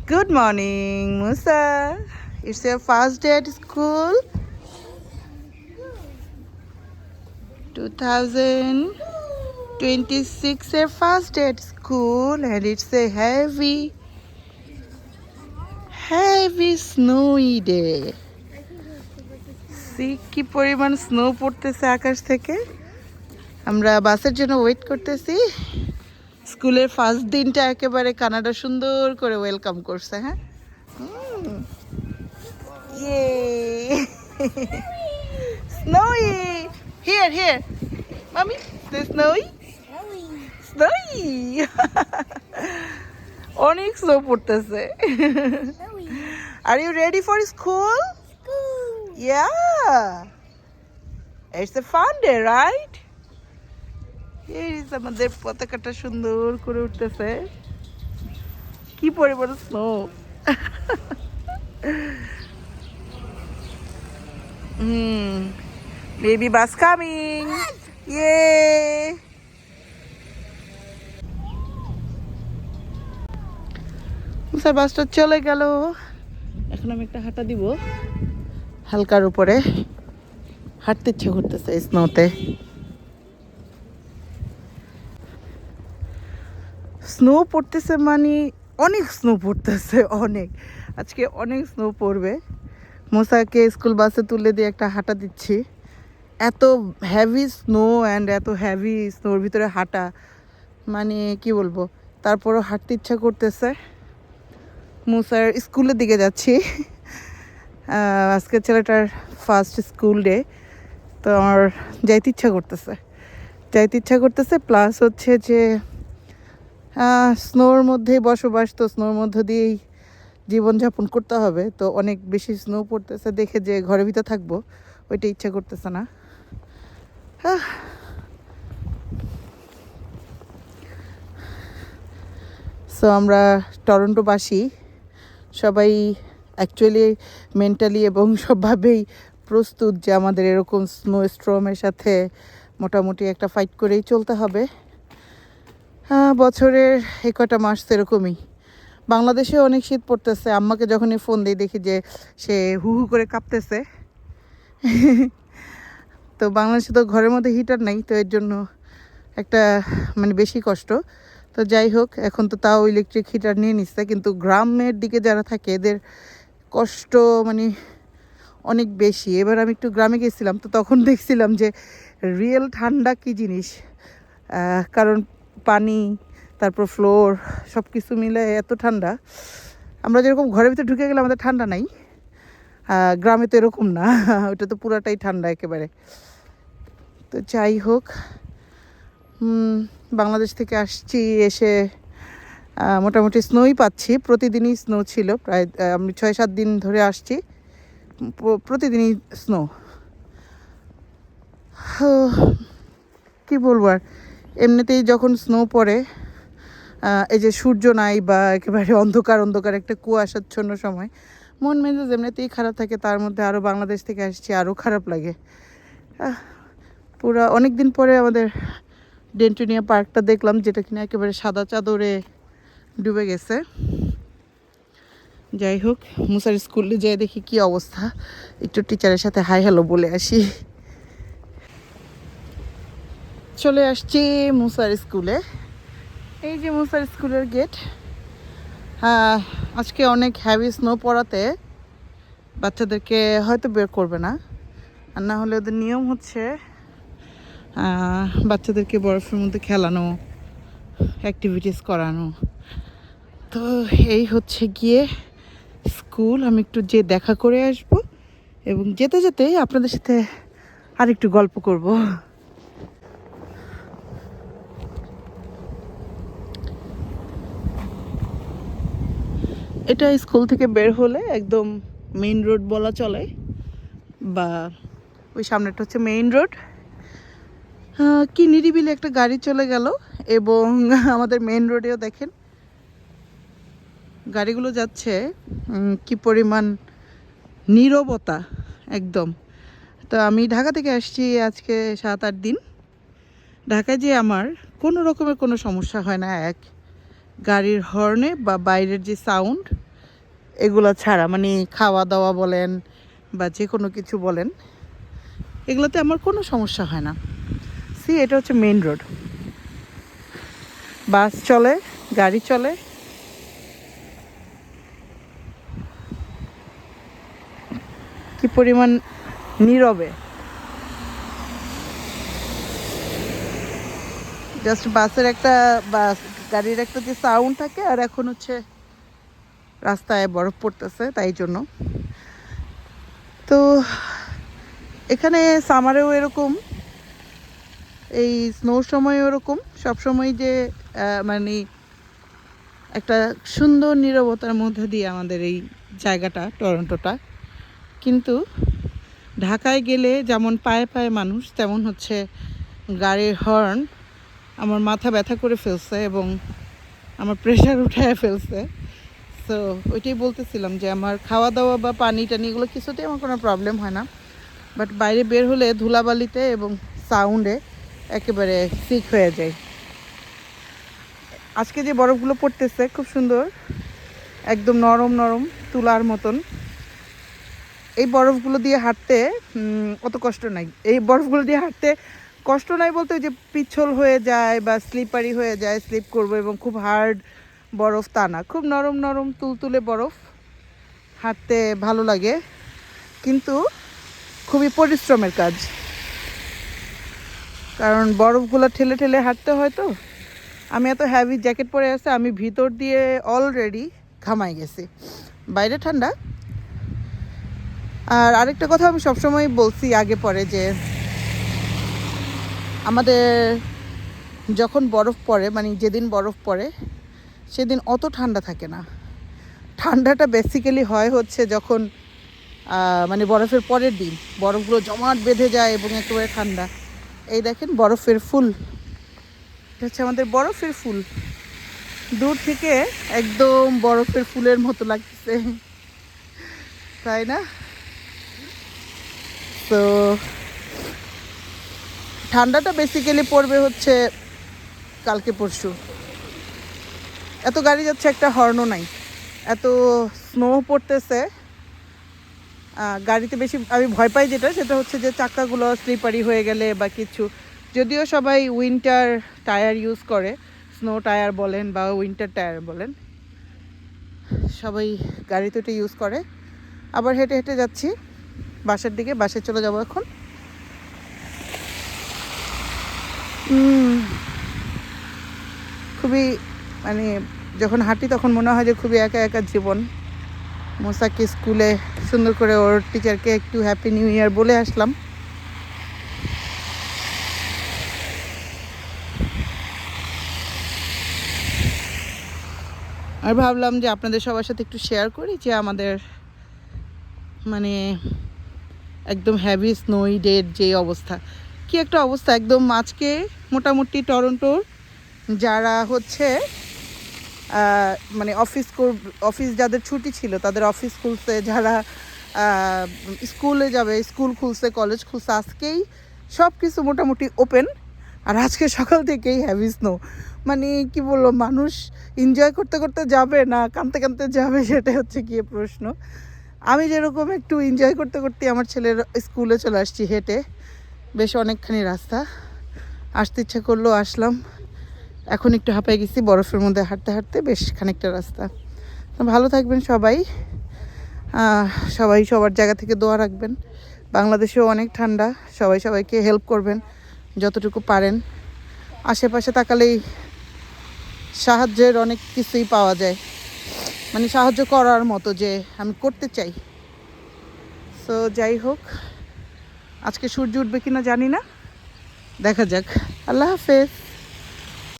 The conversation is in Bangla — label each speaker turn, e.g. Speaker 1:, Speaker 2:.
Speaker 1: Good morning, Musa. It's your first day at school. 2026 your first day at school, and it's a heavy snowy day. See কি পরিমাণ স্নো পড়তেছে আকাশ থেকে। আমরা বাসের জন্য ওয়েট করতেছি। স্কুলের ফার্স্ট দিনটা একেবারে কানাডা সুন্দর করে ওয়েলকাম করছে। হ্যাঁ, Yay! Snowy! Here. Mommy, the snowy? Snowy! অনেক স্নো পড়তেছে। Are you ready for school? Yeah. It's a fun day, right? আমাদের পতাকাটা সুন্দর করে উঠতেছে। কি পরিমাণ snow! Baby bus coming. Yay! মুসার বাসটা চলে গেল। এখন আমি একটা হাঁটা দিব হালকার উপরে। হাঁটতে ইচ্ছে করতেছে স্নোতে। স্নো পড়তেছে মানে অনেক স্নো পড়তেছে, অনেক। আজকে অনেক স্নো পড়বে। মুসাকে স্কুল বাসে তুলে দিয়ে একটা হাঁটা দিচ্ছি। এত হেভি স্নো অ্যান্ড এত হেভি স্নোর ভিতরে হাঁটা, মানে কি বলবো। তারপরও হাঁটতে ইচ্ছা করতেছে। মুসার স্কুলের দিকে যাচ্ছি। আজকে ছেলেটার ফার্স্ট স্কুল ডে, তো আমার যাইতে ইচ্ছা করতেছে। প্লাস হচ্ছে যে স্নোর মধ্যেই বসবাস, তো স্নোর মধ্য দিয়েই জীবনযাপন করতে হবে। তো অনেক বেশি স্নো পড়তেছে দেখে যে ঘরের ভিতরে থাকবো, ওইটা ইচ্ছা করতেছে না। সো আমরা টরন্টোবাসী সবাই অ্যাকচুয়ালি মেন্টালি এবং সবভাবেই প্রস্তুত যে আমাদের এরকম স্নো স্টর্মের সাথে মোটামুটি একটা ফাইট করেই চলতে হবে। বছরের এই কটা মাস তো এরকমই। বাংলাদেশে অনেক শীত পড়তেছে। আম্মাকে যখনই ফোন দিই দেখি যে সে হু হু করে কাঁপতেছে। তো বাংলাদেশে তো ঘরের মধ্যে হিটার নাই, তো এর জন্য একটা মানে বেশি কষ্ট। তো যাই হোক, এখন তো তাও ইলেকট্রিক হিটার নিয়ে নিচ্ছে, কিন্তু গ্রামের দিকে যারা থাকে এদের কষ্ট মানে অনেক বেশি। এবার আমি একটু গ্রামে গেছিলাম, তো তখন দেখছিলাম যে রিয়েল ঠান্ডা কী জিনিস। কারণ পানি, তারপর ফ্লোর, সব কিছু মিলে এত ঠান্ডা। আমরা যেরকম ঘরের ভিতরে ঢুকে গেলে আমাদের ঠান্ডা নাই, গ্রামে তো এরকম না। ওটা তো পুরাটাই ঠান্ডা একেবারে। তো যাই হোক, বাংলাদেশ থেকে আসছি, এসে মোটামুটি স্নোই পাচ্ছি। প্রতিদিনই স্নো ছিল, প্রায় আমি 6-7 দিন ধরে আসছি, প্রতিদিনই স্নো। কি বলবো আর, এমনিতেই যখন স্নো পড়ে, এই যে সূর্য নাই বা একেবারে অন্ধকার একটা কুয়াশাচ্ছন্ন সময়, মন মেজাজ এমনিতেই খারাপ থাকে। তার মধ্যে আরও বাংলাদেশ থেকে আসছি, আরও খারাপ লাগে। পুরা অনেক দিন পরে আমাদের ডেন্টুনিয়া পার্কটা দেখলাম, যেটা কিনা একেবারে সাদা চাদরে ডুবে গেছে। যাই হোক, মুসার স্কুলে যেয়ে দেখি কি অবস্থা। একটু টিচারের সাথে হাই হ্যালো বলে আসি। চলে আসছি মুসার স্কুলে। এই যে মুসার স্কুলের গেট। আজকে অনেক হেভি স্নো পড়াতে বাচ্চাদেরকে হয়তো বের করবে না, আর না হলে ওদের নিয়ম হচ্ছে বাচ্চাদেরকে বরফের মধ্যে খেলানো, অ্যাক্টিভিটিস করানো। তো এই হচ্ছে গিয়ে স্কুল। আমি একটু যে দেখা করে আসব, এবং যেতে যেতে আপনাদের সাথে আর একটু গল্প করব। এটা স্কুল থেকে বের হলে একদম মেইন রোড বলা চলে, বা ওই সামনেটা হচ্ছে মেইন রোড। কি নিরিবিলি একটা গাড়ি চলে গেল, এবং আমাদের মেইন রোডেও দেখেন গাড়িগুলো যাচ্ছে। কি পরিমাণ নীরবতা একদম। তো আমি ঢাকা থেকে আসছি আজকে 7-8 দিন। ঢাকায় যে আমার কোনো রকমের কোনো সমস্যা হয় না, এক গাড়ির হর্নে বা বাইরের যে সাউন্ড, এগুলো ছাড়া, মানে খাওয়া দাওয়া বলেন বা যে কোনো কিছু বলেন, এগুলোতে আমার কোনো সমস্যা হয় না। সি, এটা হচ্ছে মেইন রোড, বাস চলে, গাড়ি চলে। কি পরিমাণ নীরবে, জাস্ট বাসের একটা, বাস গাড়ির একটা যে সাউন্ড থাকে, আর এখন হচ্ছে রাস্তায় বরফ পড়তেছে তাই জন্য। তো এখানে সামারেও এরকম, এই স্নোর সময় ওরকম, সবসময় যে মানে একটা সুন্দর নীরবতার মধ্যে দিয়ে আমাদের এই জায়গাটা, টরন্টোটা। কিন্তু ঢাকায় গেলে যেমন পায়ে পায়ে মানুষ, তেমন হচ্ছে গাড়ির হর্ন আমার মাথা ব্যথা করে ফেলছে এবং আমার প্রেশার উঠায় ফেলছে। সো ওইটাই বলতেছিলাম যে আমার খাওয়া দাওয়া বা পানি টানি এগুলো কিছুতেই আমার কোনো প্রবলেম হয় না, বাট বাইরে বের হলে ধুলাবালিতে এবং সাউন্ডে একেবারে সিক হয়ে যায়। আজকে যে বরফগুলো পড়তেছে খুব সুন্দর, একদম নরম নরম তুলার মতন। এই বরফগুলো দিয়ে হাঁটতে অত কষ্ট নাই। এই বরফগুলো দিয়ে হাঁটতে কষ্ট নাই বলতে, যে পিছল হয়ে যায় বা স্লিপারি হয়ে যায়, স্লিপ করবো, এবং খুব হার্ড বরফ তা না, খুব নরম নরম তুলতুলে বরফ, হাঁটতে ভালো লাগে। কিন্তু খুবই পরিশ্রমের কাজ, কারণ বরফগুলো ঠেলে ঠেলে হাঁটতে হয়। তো আমি এত হ্যাভি জ্যাকেট পরে আছে, আমি ভিতর দিয়ে অলরেডি ঘামাই গেছি, বাইরে ঠান্ডা। আর আরেকটা কথা আমি সবসময় বলছি আগে পরে, যে আমাদের যখন বরফ পড়ে, মানে যেদিন বরফ পড়ে সেদিন অত ঠান্ডা থাকে না। ঠান্ডাটা বেসিক্যালি হয় হচ্ছে যখন মানে বরফের পরের দিন বরফগুলো জমাট বেঁধে যায় এবং একেবারে ঠান্ডা। এই দেখেন বরফের ফুল, এটা হচ্ছে আমাদের বরফের ফুল। দূর থেকে একদম বরফের ফুলের মতো লাগতেছে, তাই না? তো ঠান্ডাটা বেসিক্যালি পড়বে হচ্ছে কালকে পরশু। এত গাড়ি যাচ্ছে, একটা হর্নও নাই, এত স্নো পড়তেছে। গাড়িতে বেশি আমি ভয় পাই যেটা, সেটা হচ্ছে যে চাকাগুলো স্লিপারি হয়ে গেলে বা কিছু। যদিও সবাই উইন্টার টায়ার ইউজ করে, স্নো টায়ার বলেন বা উইন্টার টায়ার বলেন, সবাই গাড়িতে ওটা ইউজ করে। আবার হেঁটে হেঁটে যাচ্ছি বাসার দিকে, বাসায় চলে যাব এখন। খুবই মানে যখন হাঁটি তখন মনে হয় যে খুবই একা একা জীবন। মোসাকে স্কুলে সুন্দর করে ওর টিচারকে একটু হ্যাপি নিউ ইয়ার বলে আসলাম। আর ভাবলাম যে আপনাদের সবার সাথে একটু শেয়ার করি যে আমাদের মানে একদম হ্যাভি স্নোই ডের যে অবস্থা, কি একটা অবস্থা একদম। আজকে মোটামুটি টরন্টোর যারা হচ্ছে মানে অফিস যাদের ছুটি ছিল তাদের অফিস খুলছে, যারা স্কুলে যাবে স্কুল খুলছে, কলেজ খুলছে, আজকেই সব কিছু মোটামুটি ওপেন। আর আজকে সকাল থেকেই হ্যাভি স্নো, মানে কি বলবো, মানুষ এনজয় করতে করতে যাবে না কাঁদতে কাঁদতে যাবে, সেটাই হচ্ছে গিয়ে প্রশ্ন। আমি যেরকম একটু এনজয় করতে করতে আমার ছেলের স্কুলে চলে আসছি হেঁটে, বেশ অনেকখানি রাস্তা, আসতে ইচ্ছা করলো আসলাম। এখন একটু হাঁপাই গেছি বরফের মধ্যে হাঁটতে হাঁটতে, বেশ খানিকটা রাস্তা। ভালো থাকবেন সবাই, সবাই সবার জায়গা থেকে দোয়া রাখবেন। বাংলাদেশেও অনেক ঠান্ডা, সবাই সবাইকে হেল্প করবেন যতটুকু পারেন। আশেপাশে তাকালেই সাহায্যের অনেক কিছুই পাওয়া যায়, মানে সাহায্য করার মতো, যে আমি করতে চাই। সো যাই হোক, আজকে সূর্য উঠবে কিনা জানি না, দেখা যাক। আল্লাহ হাফেজ।